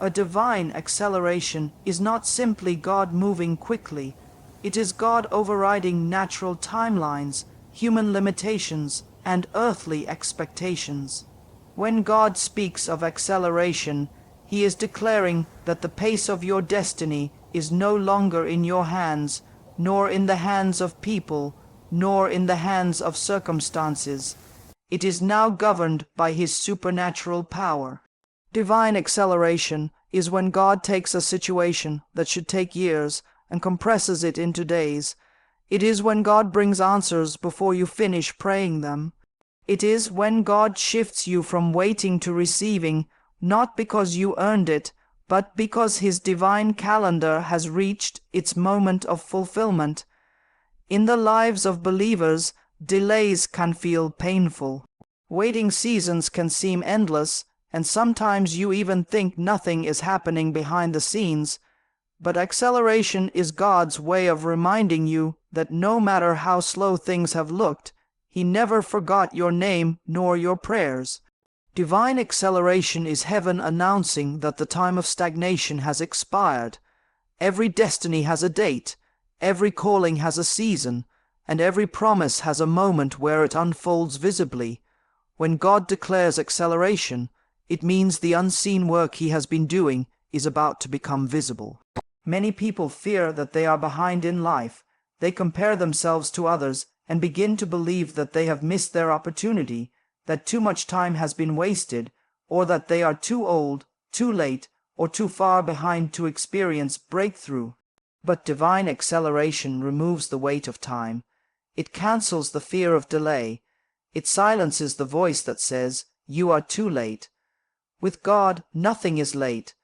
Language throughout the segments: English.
A divine acceleration is not simply God moving quickly. It is God overriding natural timelines, human limitations, and earthly expectations. When God speaks of acceleration, He is declaring that the pace of your destiny is no longer in your hands, nor in the hands of people, nor in the hands of circumstances. It is now governed by His supernatural power. Divine acceleration is when God takes a situation that should take years and compresses it into days. It is when God brings answers before you finish praying them. It is when God shifts you from waiting to receiving, not because you earned it, but because His divine calendar has reached its moment of fulfillment. In the lives of believers, delays can feel painful. Waiting seasons can seem endless, and sometimes you even think nothing is happening behind the scenes. But acceleration is God's way of reminding you that no matter how slow things have looked, He never forgot your name nor your prayers. Divine acceleration is heaven announcing that the time of stagnation has expired. Every destiny has a date, every calling has a season, and every promise has a moment where it unfolds visibly. When God declares acceleration, it means the unseen work He has been doing is about to become visible. Many people fear that they are behind in life. They compare themselves to others and begin to believe that they have missed their opportunity, that too much time has been wasted, or that they are too old, too late, or too far behind to experience breakthrough. But divine acceleration removes the weight of time. It cancels the fear of delay. It silences the voice that says, "You are too late." With God, nothing is late.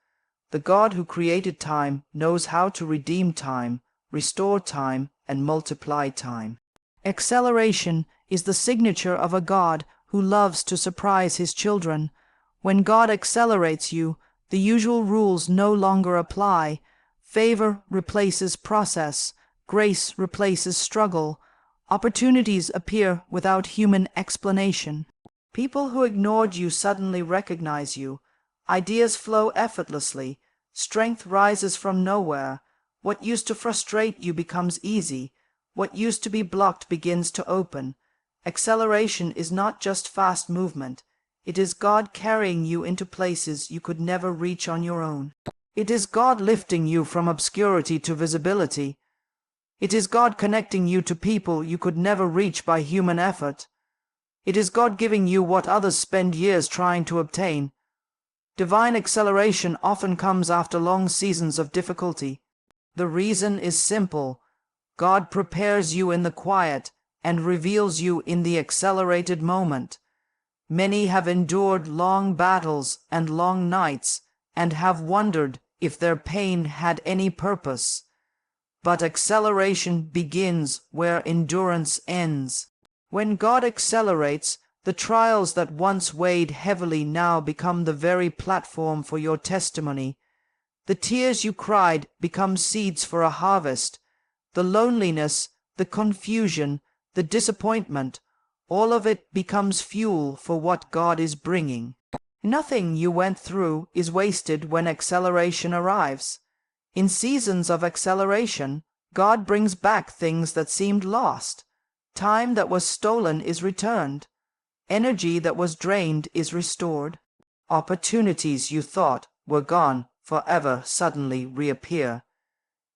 The God who created time knows how to redeem time, restore time, and multiply time. Acceleration is the signature of a God who loves to surprise His children. When God accelerates you, the usual rules no longer apply. Favor replaces process. Grace replaces struggle. Opportunities appear without human explanation. People who ignored you suddenly recognize you. Ideas flow effortlessly. Strength rises from nowhere. What used to frustrate you becomes easy. What used to be blocked begins to open. Acceleration is not just fast movement. It is God carrying you into places you could never reach on your own. It is God lifting you from obscurity to visibility. It is God connecting you to people you could never reach by human effort. It is God giving you what others spend years trying to obtain. Divine acceleration often comes after long seasons of difficulty. The reason is simple. God prepares you in the quiet and reveals you in the accelerated moment. Many have endured long battles and long nights and have wondered if their pain had any purpose. But acceleration begins where endurance ends. When God accelerates, the trials that once weighed heavily now become the very platform for your testimony. The tears you cried become seeds for a harvest. The loneliness, the confusion, the disappointment, all of it becomes fuel for what God is bringing. Nothing you went through is wasted when acceleration arrives. In seasons of acceleration, God brings back things that seemed lost. Time that was stolen is returned. Energy that was drained is restored. Opportunities you thought were gone forever suddenly reappear.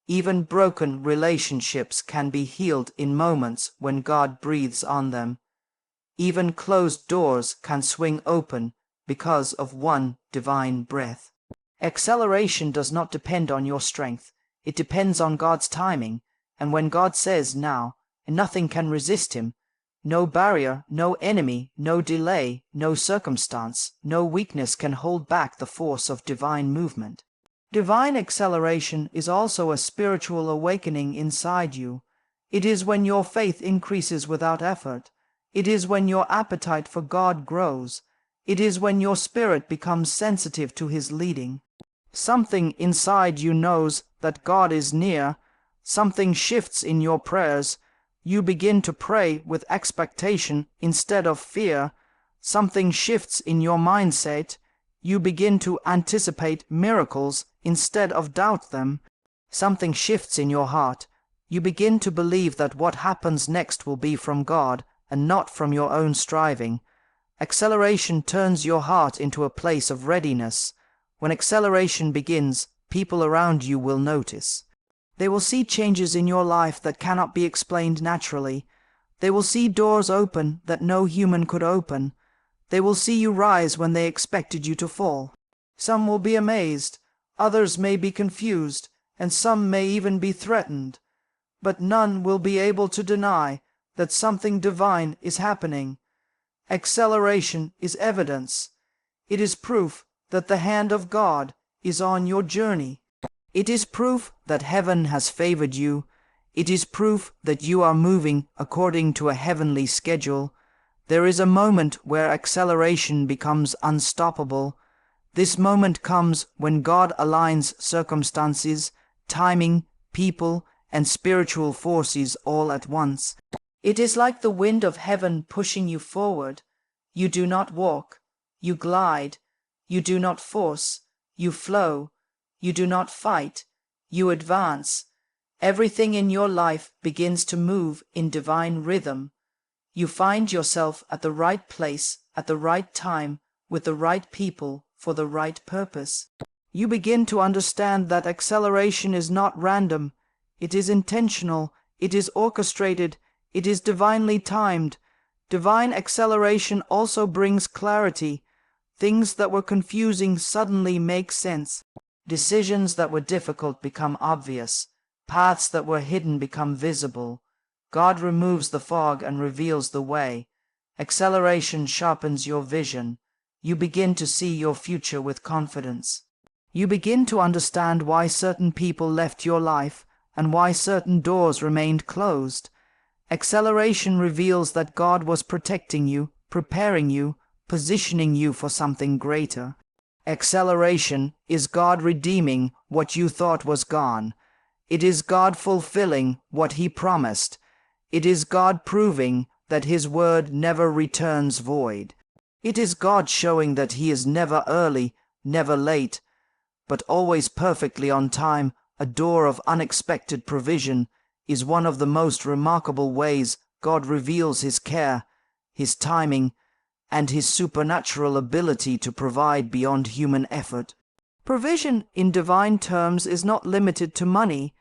Even broken relationships can be healed in moments when God breathes on them. Even closed doors can swing open because of one divine breath. Acceleration does not depend on your strength. It depends on God's timing, and when God says now, nothing can resist Him. No barrier, no enemy, no delay, no circumstance, no weakness can hold back the force of divine movement. Divine acceleration is also a spiritual awakening inside you. It is when your faith increases without effort. It is when your appetite for God grows. It is when your spirit becomes sensitive to His leading. Something inside you knows that God is near. Something shifts in your prayers. You begin to pray with expectation instead of fear. Something shifts in your mindset. You begin to anticipate miracles instead of doubt them. Something shifts in your heart. You begin to believe that what happens next will be from God and not from your own striving. Acceleration turns your heart into a place of readiness. When acceleration begins, people around you will notice. They will see changes in your life that cannot be explained naturally. They will see doors open that no human could open. They will see you rise when they expected you to fall. Some will be amazed, others may be confused, and some may even be threatened. But none will be able to deny that something divine is happening. Acceleration is evidence. It is proof that the hand of God is on your journey. It is proof that heaven has favored you. It is proof that you are moving according to a heavenly schedule. There is a moment where acceleration becomes unstoppable. This moment comes when God aligns circumstances, timing, people, and spiritual forces all at once. It is like the wind of heaven pushing you forward. You do not walk, you glide. You do not force, you flow. You do not fight, you advance. Everything in your life begins to move in divine rhythm. You find yourself at the right place at the right time with the right people for the right purpose. You begin to understand that acceleration is not random. It is intentional, it is orchestrated, it is divinely timed. Divine acceleration also brings clarity. Things that were confusing suddenly make sense. Decisions that were difficult become obvious. Paths that were hidden become visible. God removes the fog and reveals the way. Acceleration sharpens your vision. You begin to see your future with confidence. You begin to understand why certain people left your life and why certain doors remained closed. Acceleration reveals that God was protecting you, preparing you, positioning you for something greater. Acceleration is God redeeming what you thought was gone. It is God fulfilling what He promised. It is God proving that His word never returns void. It is God showing that He is never early, never late, but always perfectly on time. A door of unexpected provision is one of the most remarkable ways God reveals His care, His timing, and His supernatural ability to provide beyond human effort. Provision in divine terms is not limited to money.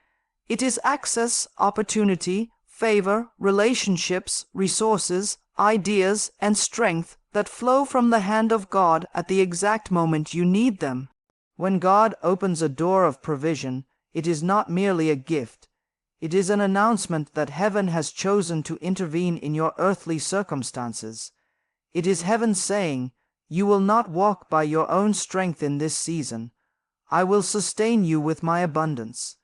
It is access, opportunity, favor, relationships, resources, ideas, and strength that flow from the hand of God at the exact moment you need them. When God opens a door of provision, it is not merely a gift. It is an announcement that heaven has chosen to intervene in your earthly circumstances. It is heaven saying, "You will not walk by your own strength in this season. I will sustain you with my abundance."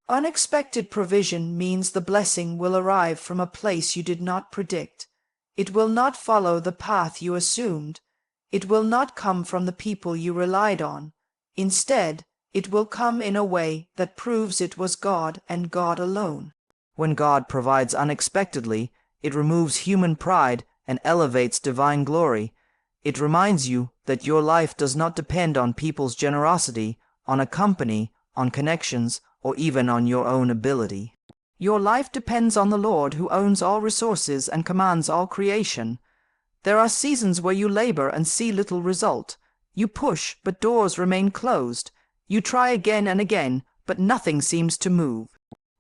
Unexpected provision means the blessing will arrive from a place you did not predict. It will not follow the path you assumed. It will not come from the people you relied on. Instead, it will come in a way that proves it was God and God alone. When God provides unexpectedly, it removes human pride and elevates divine glory. It reminds you that your life does not depend on people's generosity, on a company, on connections, or even on your own ability. Your life depends on the Lord who owns all resources and commands all creation. There are seasons where you labor and see little result. You push, but doors remain closed. You try again and again, but nothing seems to move.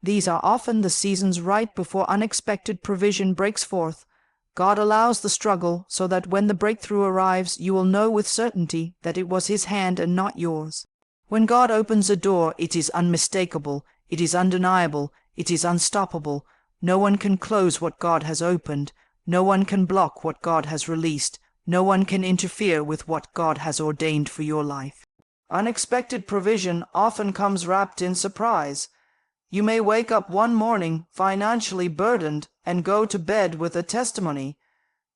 These are often the seasons right before unexpected provision breaks forth. God allows the struggle so that when the breakthrough arrives, you will know with certainty that it was His hand and not yours. When God opens a door, it is unmistakable, it is undeniable, it is unstoppable. No one can close what God has opened. No one can block what God has released. No one can interfere with what God has ordained for your life. Unexpected provision often comes wrapped in surprise. You may wake up one morning financially burdened and go to bed with a testimony.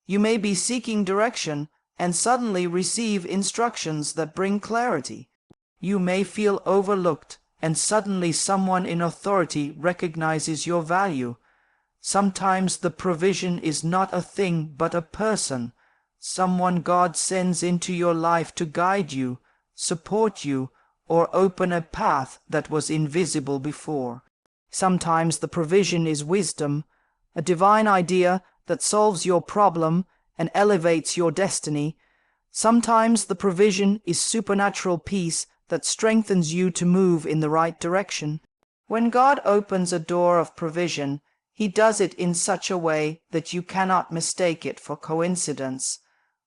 You may be seeking direction and suddenly receive instructions that bring clarity. You may feel overlooked and suddenly someone in authority recognizes your value. Sometimes the provision is not a thing but a person, someone God sends into your life to guide you, support you, or open a path that was invisible before. Sometimes the provision is wisdom, a divine idea that solves your problem and elevates your destiny. Sometimes the provision is supernatural peace that strengthens you to move in the right direction. When God opens a door of provision, He does it in such a way that you cannot mistake it for coincidence.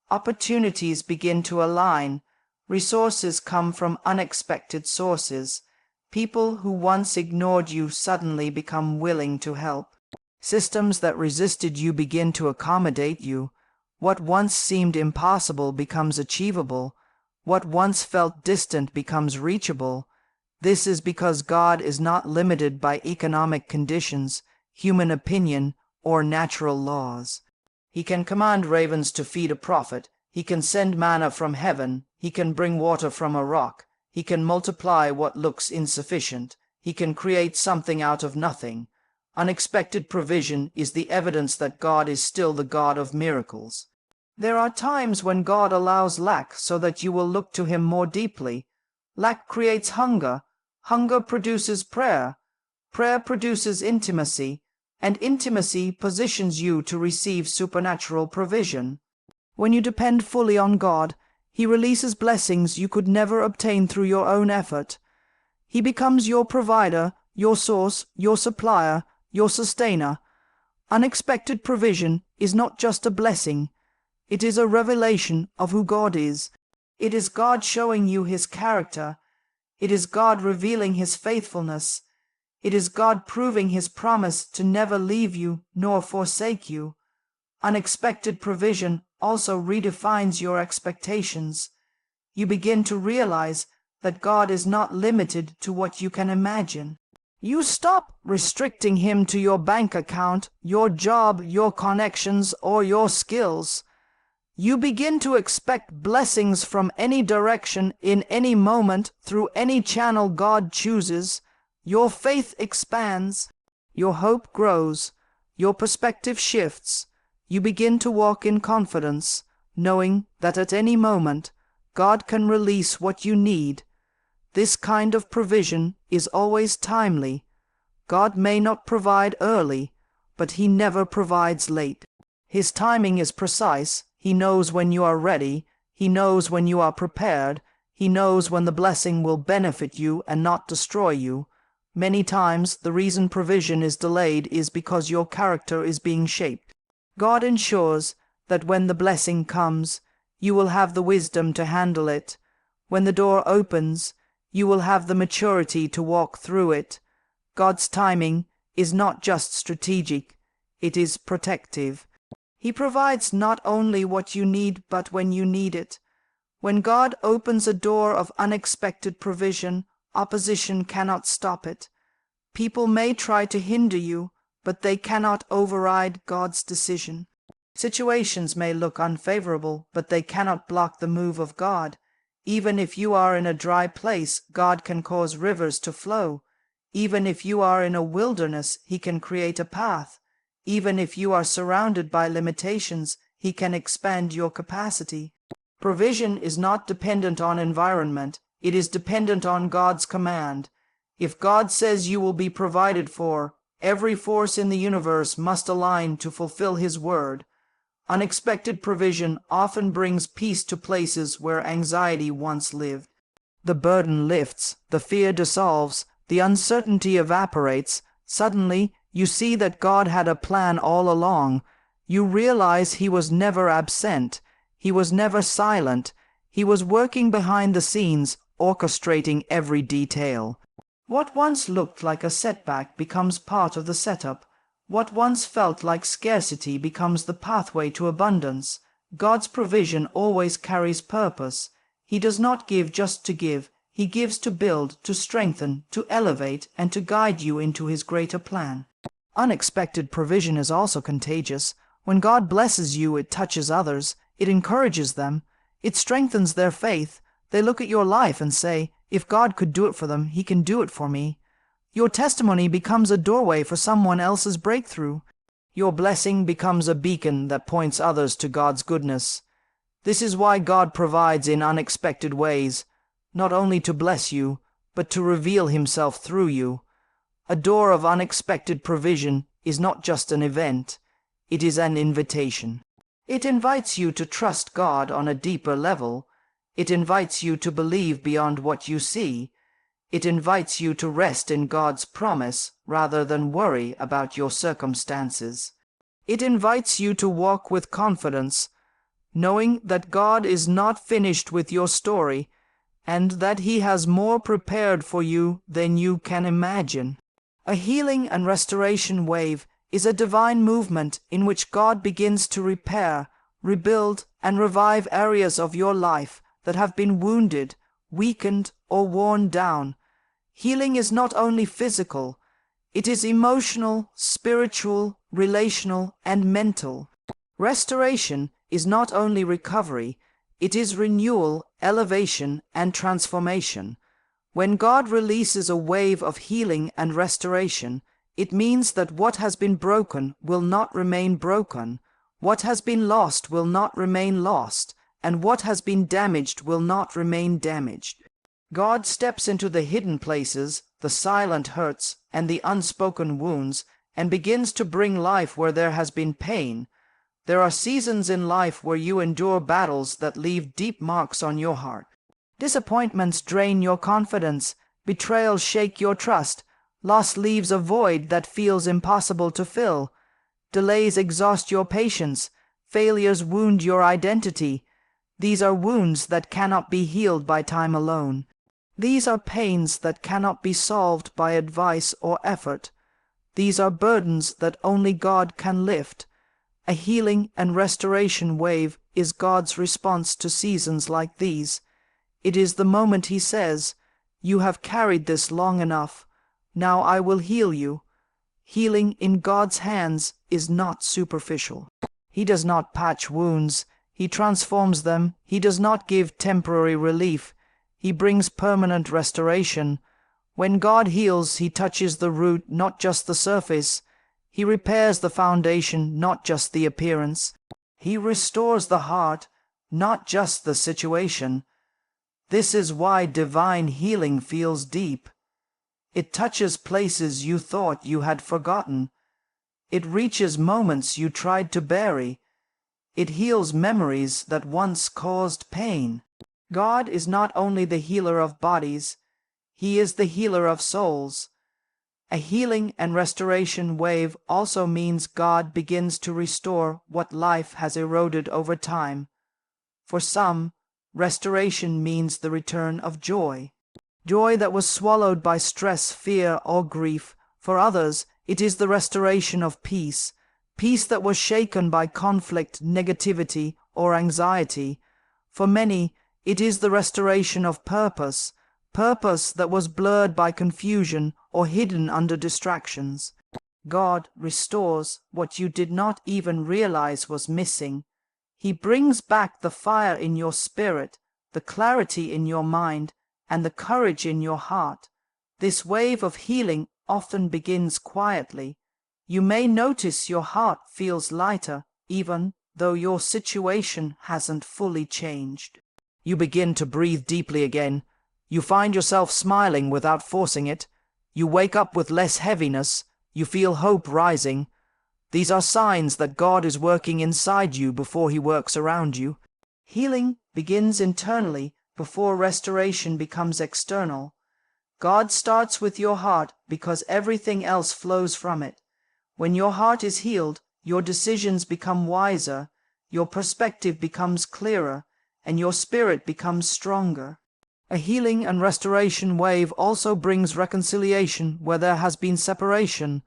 Opportunities begin to align. Resources come from unexpected sources. People who once ignored you suddenly become willing to help. Systems that resisted you begin to accommodate you. What once seemed impossible becomes achievable. What once felt distant becomes reachable. This is because God is not limited by economic conditions, human opinion, or natural laws. He can command ravens to feed a prophet. He can send manna from heaven. He can bring water from a rock. He can multiply what looks insufficient. He can create something out of nothing. Unexpected provision is the evidence that God is still the God of miracles. There are times when God allows lack so that you will look to Him more deeply. Lack creates hunger. Hunger produces prayer. Prayer produces intimacy, and intimacy positions you to receive supernatural provision. When you depend fully on God, He releases blessings you could never obtain through your own effort. He becomes your provider, your source, your supplier, your sustainer. Unexpected provision is not just a blessing. It is a revelation of who God is. It is God showing you His character. It is God revealing His faithfulness. It is God proving His promise to never leave you nor forsake you. Unexpected provision also redefines your expectations. You begin to realize that God is not limited to what you can imagine. You stop restricting Him to your bank account, your job, your connections, or your skills. You begin to expect blessings from any direction, in any moment, through any channel God chooses. Your faith expands. Your hope grows. Your perspective shifts. You begin to walk in confidence, knowing that at any moment God can release what you need. This kind of provision is always timely. God may not provide early, but He never provides late. His timing is precise. He knows when you are ready. He knows when you are prepared. He knows when the blessing will benefit you and not destroy you. Many times the reason provision is delayed is because your character is being shaped. God ensures that when the blessing comes, you will have the wisdom to handle it. When the door opens, you will have the maturity to walk through it. God's timing is not just strategic, it is protective. He provides not only what you need, but when you need it. When God opens a door of unexpected provision, opposition cannot stop it. People may try to hinder you, but they cannot override God's decision. Situations may look unfavorable, but they cannot block the move of God. Even if you are in a dry place, God can cause rivers to flow. Even if you are in a wilderness, He can create a path. Even if you are surrounded by limitations, He can expand your capacity. Provision is not dependent on environment. It is dependent on God's command. If God says you will be provided for, every force in the universe must align to fulfill His word. Unexpected provision often brings peace to places where anxiety once lived. The burden lifts, the fear dissolves, the uncertainty evaporates. Suddenly, you see that God had a plan all along. You realize He was never absent. He was never silent. He was working behind the scenes, orchestrating every detail. What once looked like a setback becomes part of the setup. What once felt like scarcity becomes the pathway to abundance. God's provision always carries purpose. He does not give just to give. He gives to build, to strengthen, to elevate, and to guide you into His greater plan. Unexpected provision is also contagious. When God blesses you, it touches others. It encourages them. It strengthens their faith. They look at your life and say, if God could do it for them, He can do it for me. Your testimony becomes a doorway for someone else's breakthrough. Your blessing becomes a beacon that points others to God's goodness. This is why God provides in unexpected ways, not only to bless you, but to reveal Himself through you. A door of unexpected provision is not just an event, it is an invitation. It invites you to trust God on a deeper level. It invites you to believe beyond what you see. It invites you to rest in God's promise rather than worry about your circumstances. It invites you to walk with confidence, knowing that God is not finished with your story and that He has more prepared for you than you can imagine. A healing and restoration wave is a divine movement in which God begins to repair, rebuild, and revive areas of your life that have been wounded, weakened, or worn down. Healing is not only physical, it is emotional, spiritual, relational, and mental. Restoration is not only recovery, it is renewal, elevation, and transformation. When God releases a wave of healing and restoration, it means that what has been broken will not remain broken, what has been lost will not remain lost, and what has been damaged will not remain damaged. God steps into the hidden places, the silent hurts, and the unspoken wounds, and begins to bring life where there has been pain. There are seasons in life where you endure battles that leave deep marks on your heart. Disappointments drain your confidence, betrayals shake your trust, loss leaves a void that feels impossible to fill. Delays exhaust your patience, failures wound your identity. These are wounds that cannot be healed by time alone. These are pains that cannot be solved by advice or effort. These are burdens that only God can lift. A healing and restoration wave is God's response to seasons like these. It is the moment He says, "You have carried this long enough. Now I will heal you." Healing in God's hands is not superficial. He does not patch wounds. He transforms them. He does not give temporary relief. He brings permanent restoration. When God heals, He touches the root, not just the surface. He repairs the foundation, not just the appearance. He restores the heart, not just the situation. This is why divine healing feels deep. It touches places you thought you had forgotten. It reaches moments you tried to bury. It heals memories that once caused pain. God is not only the healer of bodies, He is the healer of souls. A healing and restoration wave also means God begins to restore what life has eroded over time. For some, restoration means the return of joy. Joy that was swallowed by stress, fear, or grief. For others, it is the restoration of peace. Peace that was shaken by conflict, negativity, or anxiety. For many, it is the restoration of purpose. Purpose that was blurred by confusion or hidden under distractions. God restores what you did not even realize was missing. He brings back the fire in your spirit, the clarity in your mind, and the courage in your heart. This wave of healing often begins quietly. You may notice your heart feels lighter, even though your situation hasn't fully changed. You begin to breathe deeply again. You find yourself smiling without forcing it. You wake up with less heaviness. You feel hope rising. These are signs that God is working inside you before He works around you. Healing begins internally before restoration becomes external. God starts with your heart because everything else flows from it. When your heart is healed, your decisions become wiser, your perspective becomes clearer, and your spirit becomes stronger. A healing and restoration wave also brings reconciliation where there has been separation.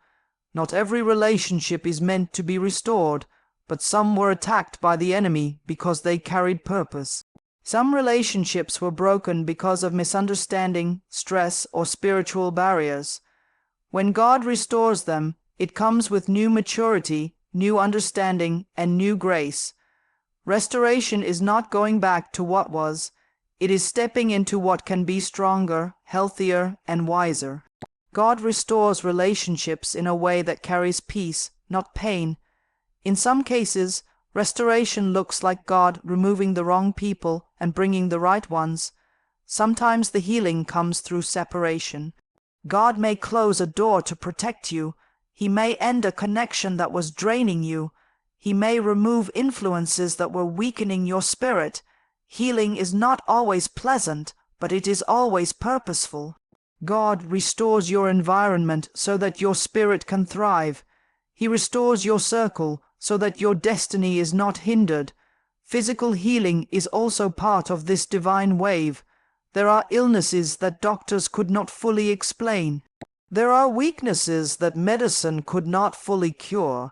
Not every relationship is meant to be restored, but some were attacked by the enemy because they carried purpose. Some relationships were broken because of misunderstanding, stress, or spiritual barriers. When God restores them, it comes with new maturity, new understanding, and new grace. Restoration is not going back to what was. It is stepping into what can be stronger, healthier, and wiser. God restores relationships in a way that carries peace, not pain. In some cases, Restoration looks like God removing the wrong people and bringing the right ones. Sometimes the healing comes through separation. God may close a door to protect you. He may end a connection that was draining you. He may remove influences that were weakening your spirit. Healing is not always pleasant, but it is always purposeful. God restores your environment so that your spirit can thrive. He restores your circle so that your destiny is not hindered. Physical healing is also part of this divine wave. There are illnesses that doctors could not fully explain. There are weaknesses that medicine could not fully cure.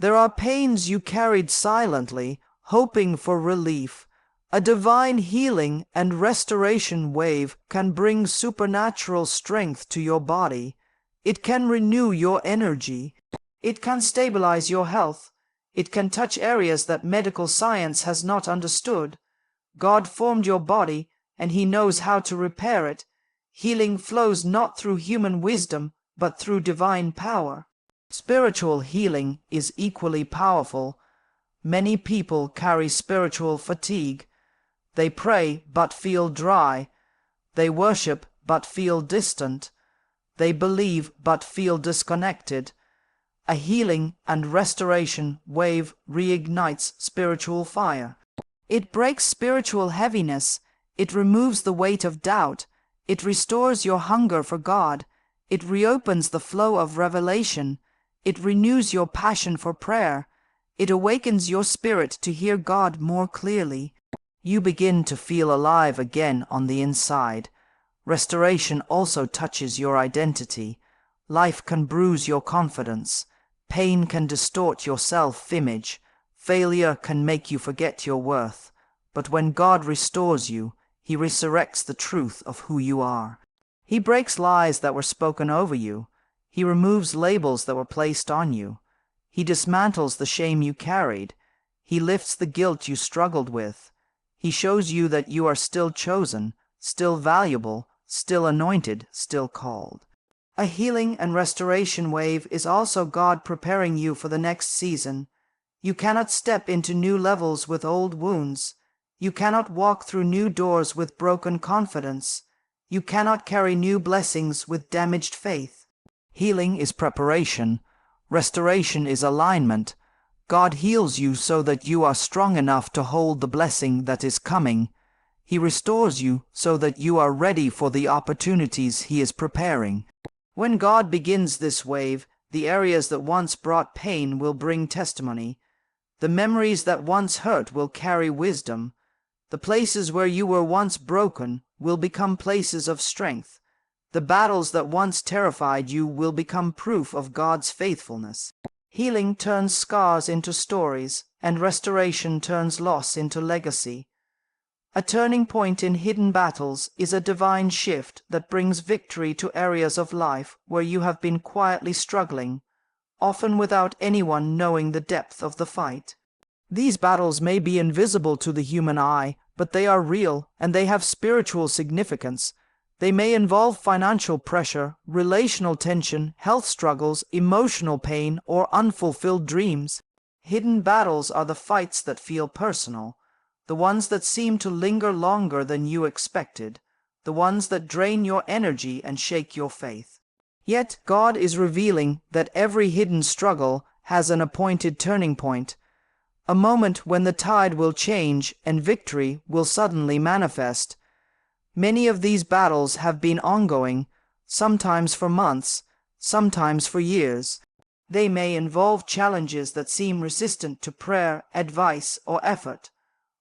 There are pains you carried silently, hoping for relief. A divine healing and restoration wave can bring supernatural strength to your body. It can renew your energy. It can stabilize your health. It can touch areas that medical science has not understood. God formed your body, and He knows how to repair it. Healing flows not through human wisdom, but through divine power. Spiritual healing is equally powerful. Many people carry spiritual fatigue. They pray but feel dry. They worship but feel distant. They believe but feel disconnected. A healing and restoration wave reignites spiritual fire. It breaks spiritual heaviness. It removes the weight of doubt. It restores your hunger for God. It reopens the flow of revelation. It renews your passion for prayer. It awakens your spirit to hear God more clearly. You begin to feel alive again on the inside. Restoration also touches your identity. Life can bruise your confidence. Pain can distort your self-image. Failure can make you forget your worth. But when God restores you, He resurrects the truth of who you are. He breaks lies that were spoken over you. He removes labels that were placed on you. He dismantles the shame you carried. He lifts the guilt you struggled with. He shows you that you are still chosen, still valuable, still anointed, still called. A healing and restoration wave is also God preparing you for the next season. You cannot step into new levels with old wounds. You cannot walk through new doors with broken confidence. You cannot carry new blessings with damaged faith. Healing is preparation. Restoration is alignment. God heals you so that you are strong enough to hold the blessing that is coming. He restores you so that you are ready for the opportunities He is preparing. When God begins this wave, the areas that once brought pain will bring testimony. The memories that once hurt will carry wisdom. The places where you were once broken will become places of strength. The battles that once terrified you will become proof of God's faithfulness. Healing turns scars into stories, and restoration turns loss into legacy. A turning point in hidden battles is a divine shift that brings victory to areas of life where you have been quietly struggling, often without anyone knowing the depth of the fight. These battles may be invisible to the human eye, but they are real and they have spiritual significance. They may involve financial pressure, relational tension, health struggles, emotional pain, or unfulfilled dreams. Hidden battles are the fights that feel personal, the ones that seem to linger longer than you expected, the ones that drain your energy and shake your faith. Yet God is revealing that every hidden struggle has an appointed turning point, a moment when the tide will change and victory will suddenly manifest. Many of these battles have been ongoing, sometimes for months, sometimes for years. They may involve challenges that seem resistant to prayer, advice, or effort.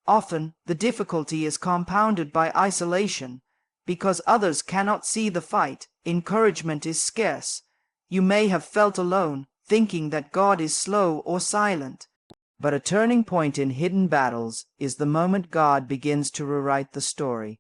Often, the difficulty is compounded by isolation. Because others cannot see the fight, encouragement is scarce. You may have felt alone, thinking that God is slow or silent. But a turning point in hidden battles is the moment God begins to rewrite the story.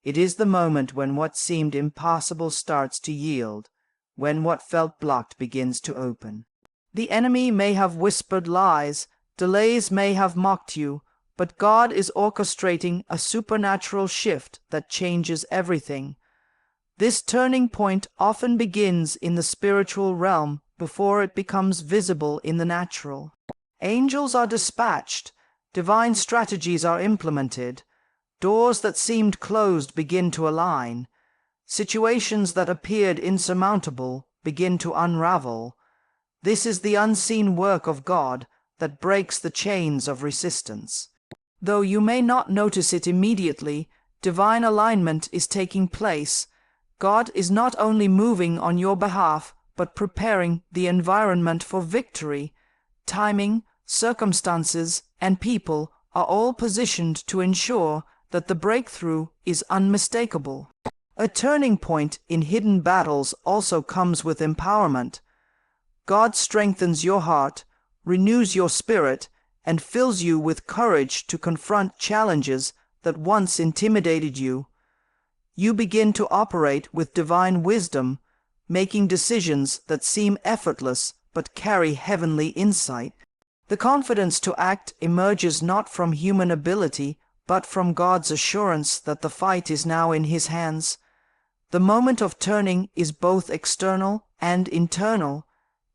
It is the moment when what seemed impossible starts to yield, when what felt blocked begins to open. The enemy may have whispered lies, delays may have mocked you, but God is orchestrating a supernatural shift that changes everything. This turning point often begins in the spiritual realm before it becomes visible in the natural. Angels are dispatched, divine strategies are implemented, doors that seemed closed begin to align, situations that appeared insurmountable begin to unravel. This is the unseen work of God that breaks the chains of resistance. Though you may not notice it immediately, divine alignment is taking place. God is not only moving on your behalf, but preparing the environment for victory. Timing, circumstances, and people are all positioned to ensure that the breakthrough is unmistakable. A turning point in hidden battles also comes with empowerment. God strengthens your heart, renews your spirit, and fills you with courage to confront challenges that once intimidated you. You begin to operate with divine wisdom, making decisions that seem effortless but carry heavenly insight. The confidence to act emerges not from human ability, but from God's assurance that the fight is now in His hands. The moment of turning is both external and internal.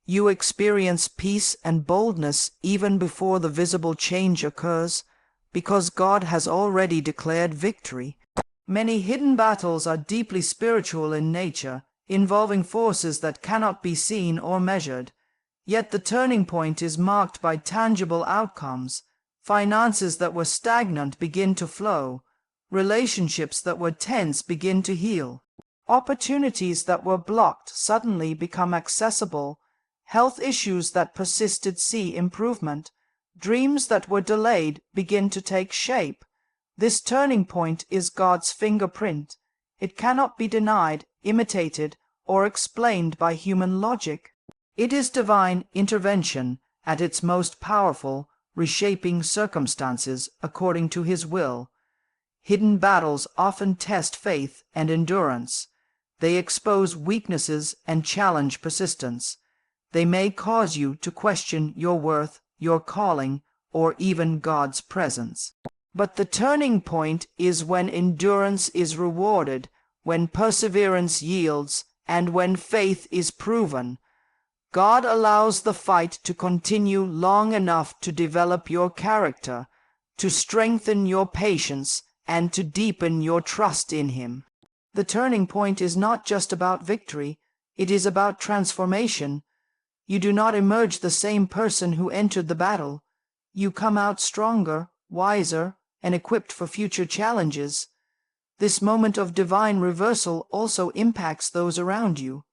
You experience peace and boldness even before the visible change occurs, because God has already declared victory. Many hidden battles are deeply spiritual in nature, involving forces that cannot be seen or measured. Yet the turning point is marked by tangible outcomes. Finances that were stagnant begin to flow. Relationships that were tense begin to heal. Opportunities that were blocked suddenly become accessible. Health issues that persisted see improvement. Dreams that were delayed begin to take shape. This turning point is God's fingerprint. It cannot be denied, imitated, or explained by human logic. It is divine intervention at its most powerful, reshaping circumstances according to His will. Hidden battles often test faith and endurance. They expose weaknesses and challenge persistence. They may cause you to question your worth, your calling, or even God's presence. But the turning point is when endurance is rewarded, when perseverance yields, and when faith is proven. God allows the fight to continue long enough to develop your character, to strengthen your patience, and to deepen your trust in Him. The turning point is not just about victory, it is about transformation. You do not emerge the same person who entered the battle. You come out stronger, wiser, and equipped for future challenges. This moment of divine reversal also impacts those around you.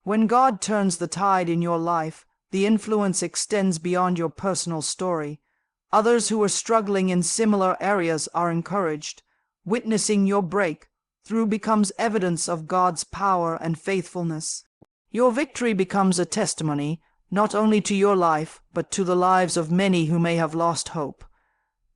When God turns the tide in your life, the influence extends beyond your personal story. Others who are struggling in similar areas are encouraged. Witnessing your breakthrough becomes evidence of God's power and faithfulness. Your victory becomes a testimony, not only to your life, but to the lives of many who may have lost hope.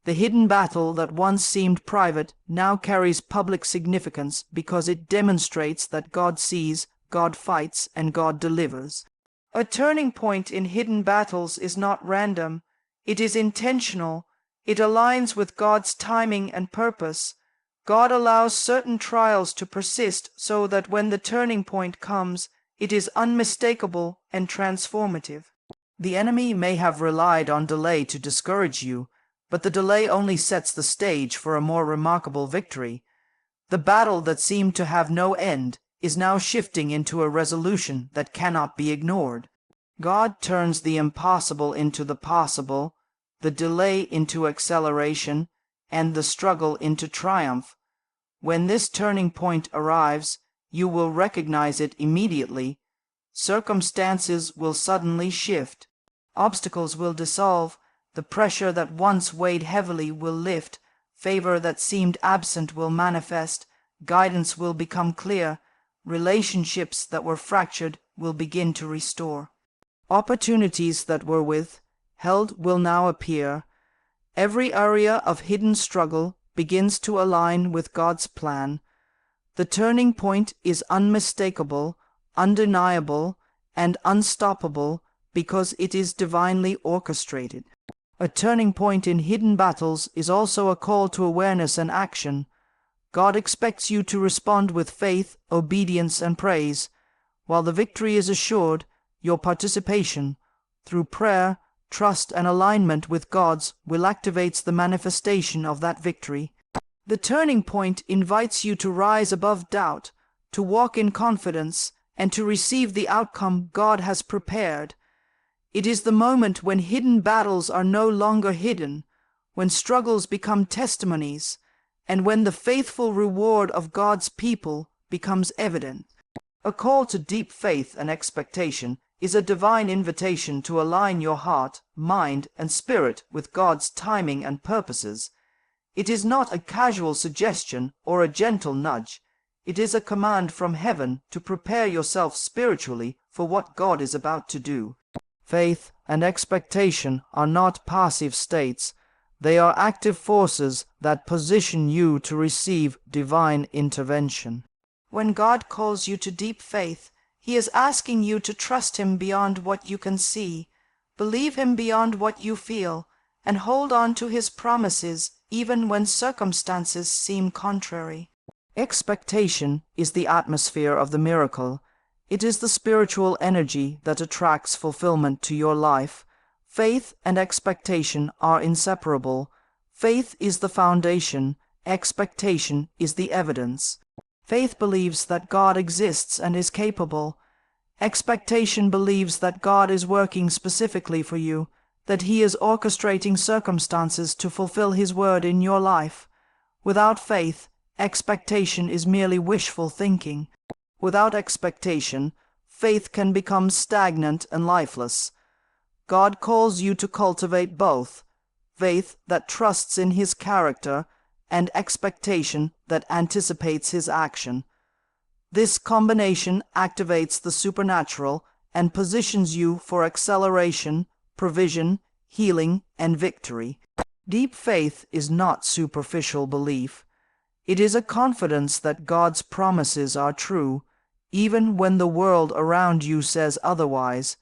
The hidden battle that once seemed private now carries public significance because it demonstrates that God sees, God fights, and God delivers. A turning point in hidden battles is not random. It is intentional. It aligns with God's timing and purpose. God allows certain trials to persist so that when the turning point comes, it is unmistakable and transformative. The enemy may have relied on delay to discourage you, but the delay only sets the stage for a more remarkable victory. The battle that seemed to have no end is now shifting into a resolution that cannot be ignored. God turns the impossible into the possible, the delay into acceleration, and the struggle into triumph. When this turning point arrives, you will recognize it immediately. Circumstances will suddenly shift. Obstacles will dissolve. The pressure that once weighed heavily will lift. Favor that seemed absent will manifest. Guidance will become clear. Relationships that were fractured will begin to restore. Opportunities that were withheld will now appear. Every area of hidden struggle begins to align with God's plan. The turning point is unmistakable, undeniable, and unstoppable because it is divinely orchestrated. A turning point in hidden battles is also a call to awareness and action. God expects you to respond with faith, obedience, and praise. While the victory is assured, your participation, through prayer, trust, and alignment with God's will activates the manifestation of that victory. The turning point invites you to rise above doubt, to walk in confidence, and to receive the outcome God has prepared. It is the moment when hidden battles are no longer hidden, when struggles become testimonies, and when the faithful reward of God's people becomes evident. A call to deep faith and expectation is a divine invitation to align your heart, mind, and spirit with God's timing and purposes. It is not a casual suggestion or a gentle nudge. It is a command from heaven to prepare yourself spiritually for what God is about to do. Faith and expectation are not passive states. They are active forces that position you to receive divine intervention. When God calls you to deep faith, He is asking you to trust Him beyond what you can see, believe Him beyond what you feel, and hold on to His promises even when circumstances seem contrary. Expectation is the atmosphere of the miracle. It is the spiritual energy that attracts fulfillment to your life. Faith and expectation are inseparable. Faith is the foundation. Expectation is the evidence. Faith believes that God exists and is capable. Expectation believes that God is working specifically for you, that He is orchestrating circumstances to fulfill His word in your life. Without faith, expectation is merely wishful thinking. Without expectation, faith can become stagnant and lifeless. God calls you to cultivate both, faith that trusts in His character and expectation that anticipates His action. This combination activates the supernatural and positions you for acceleration, provision, healing, and victory. Deep faith is not superficial belief. It is a confidence that God's promises are true, even when the world around you says otherwise.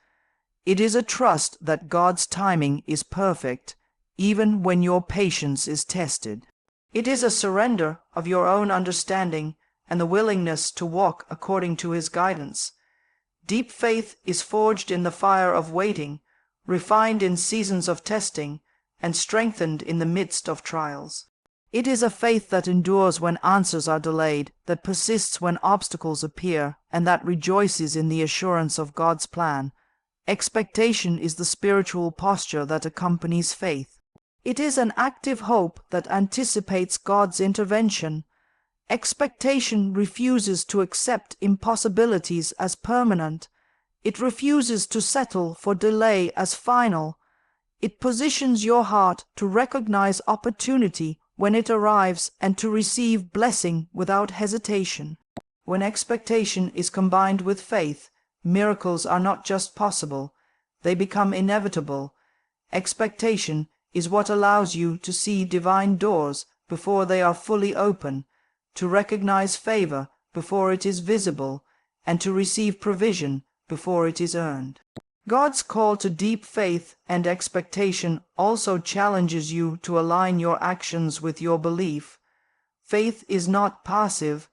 It is a trust that God's timing is perfect, even when your patience is tested. It is a surrender of your own understanding and the willingness to walk according to His guidance. Deep faith is forged in the fire of waiting, refined in seasons of testing, and strengthened in the midst of trials. It is a faith that endures when answers are delayed, that persists when obstacles appear, and that rejoices in the assurance of God's plan. Expectation is the spiritual posture that accompanies faith. It is an active hope that anticipates God's intervention. Expectation refuses to accept impossibilities as permanent. It refuses to settle for delay as final. It positions your heart to recognize opportunity when it arrives and to receive blessing without hesitation. When expectation is combined with faith, miracles are not just possible, they become inevitable. Expectation is what allows you to see divine doors before they are fully open, to recognize favor before it is visible, and to receive provision before it is earned. God's call to deep faith and expectation also challenges you to align your actions with your belief. Faith is not passive.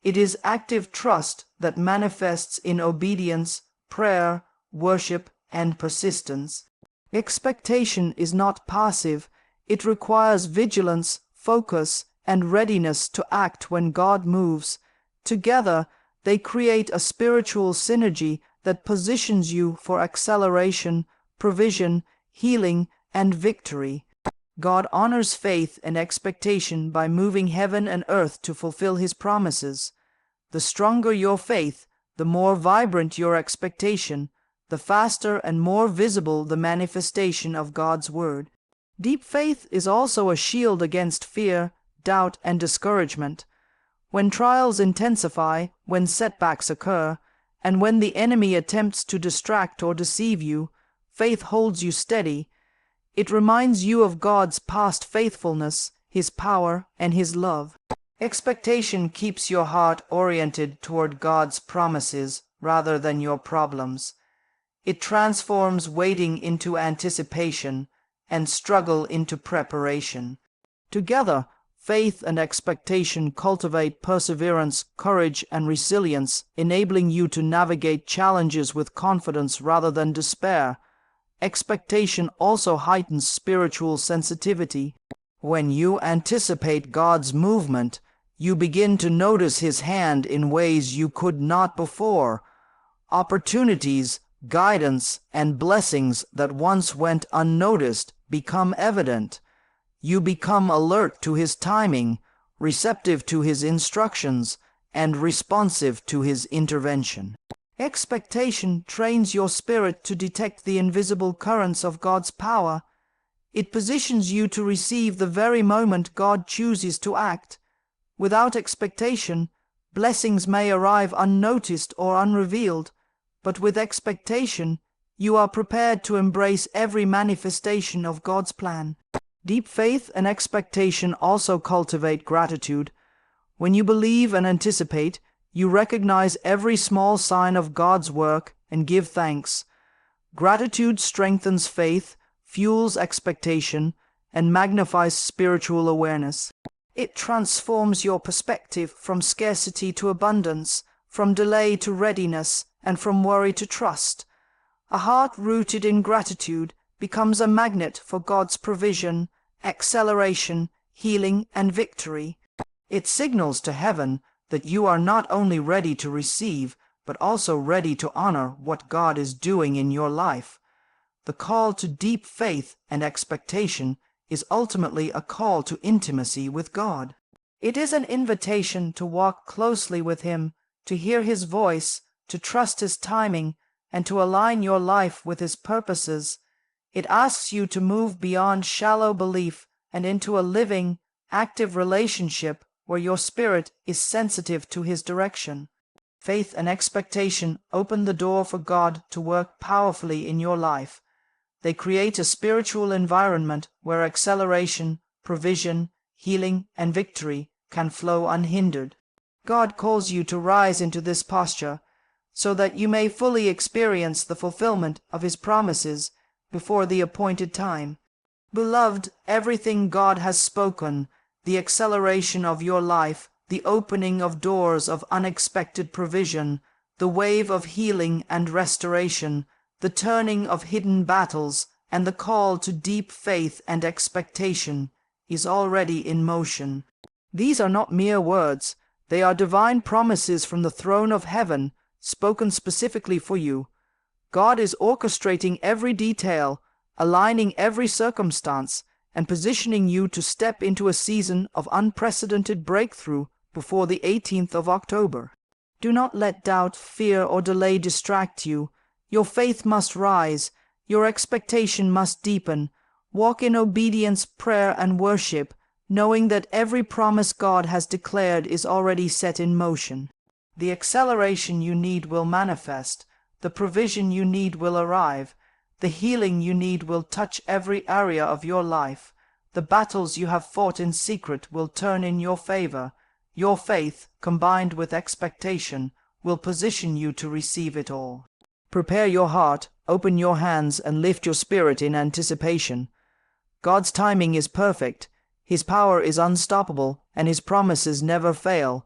It is active trust that manifests in obedience, prayer, worship, and persistence. Expectation is not passive. It requires vigilance, focus, and readiness to act when God moves. Together, they create a spiritual synergy that positions you for acceleration, provision, healing, and victory. God honors faith and expectation by moving heaven and earth to fulfill His promises. The stronger your faith, the more vibrant your expectation, the faster and more visible the manifestation of God's word. Deep faith is also a shield against fear, doubt, and discouragement. When trials intensify, when setbacks occur, and when the enemy attempts to distract or deceive you, faith holds you steady. It reminds you of God's past faithfulness, His power, and His love. Expectation keeps your heart oriented toward God's promises rather than your problems. It transforms waiting into anticipation and struggle into preparation. Together, faith and expectation cultivate perseverance, courage, and resilience, enabling you to navigate challenges with confidence rather than despair. Expectation also heightens spiritual sensitivity. When you anticipate God's movement, you begin to notice His hand in ways you could not before. Opportunities, guidance, and blessings that once went unnoticed become evident. You become alert to His timing, receptive to His instructions, and responsive to His intervention. Expectation trains your spirit to detect the invisible currents of God's power. It positions you to receive the very moment God chooses to act. Without expectation, blessings may arrive unnoticed or unrevealed, but with expectation, you are prepared to embrace every manifestation of God's plan. Deep faith and expectation also cultivate gratitude. When you believe and anticipate, you recognize every small sign of God's work and give thanks. Gratitude strengthens faith, fuels expectation, and magnifies spiritual awareness. It transforms your perspective from scarcity to abundance, from delay to readiness, and from worry to trust. A heart rooted in gratitude becomes a magnet for God's provision, acceleration, healing, and victory. It signals to heaven that you are not only ready to receive, but also ready to honor what God is doing in your life. The call to deep faith and expectation is ultimately a call to intimacy with God. It is an invitation to walk closely with Him, to hear His voice, to trust His timing, and to align your life with His purposes. It asks you to move beyond shallow belief and into a living, active relationship where your spirit is sensitive to His direction. Faith and expectation open the door for God to work powerfully in your life. They create a spiritual environment where acceleration, provision, healing, and victory can flow unhindered. God calls you to rise into this posture so that you may fully experience the fulfillment of His promises before the appointed time. Beloved, everything God has spoken, the acceleration of your life, the opening of doors of unexpected provision, the wave of healing and restoration, the turning of hidden battles, and the call to deep faith and expectation is already in motion. These are not mere words. They are divine promises from the throne of heaven, spoken specifically for you. God is orchestrating every detail, aligning every circumstance, and positioning you to step into a season of unprecedented breakthrough before the 18th of October. Do not let doubt, fear, or delay distract you. Your faith must rise. Your expectation must deepen. Walk in obedience, prayer, and worship, knowing that every promise God has declared is already set in motion. The acceleration you need will manifest. The provision you need will arrive. The healing you need will touch every area of your life. The battles you have fought in secret will turn in your favor. Your faith, combined with expectation, will position you to receive it all. Prepare your heart, open your hands, and lift your spirit in anticipation. God's timing is perfect. His power is unstoppable, and His promises never fail.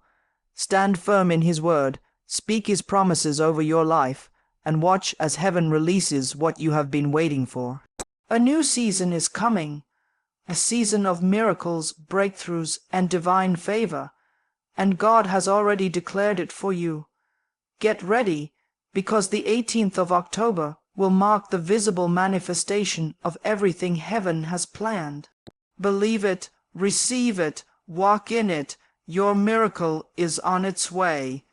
Stand firm in His word, speak His promises over your life, and watch as heaven releases what you have been waiting for. A new season is coming, a season of miracles, breakthroughs, and divine favor, and God has already declared it for you. Get ready, because the 18th of October will mark the visible manifestation of everything heaven has planned. Believe it, receive it, walk in it. Your miracle is on its way.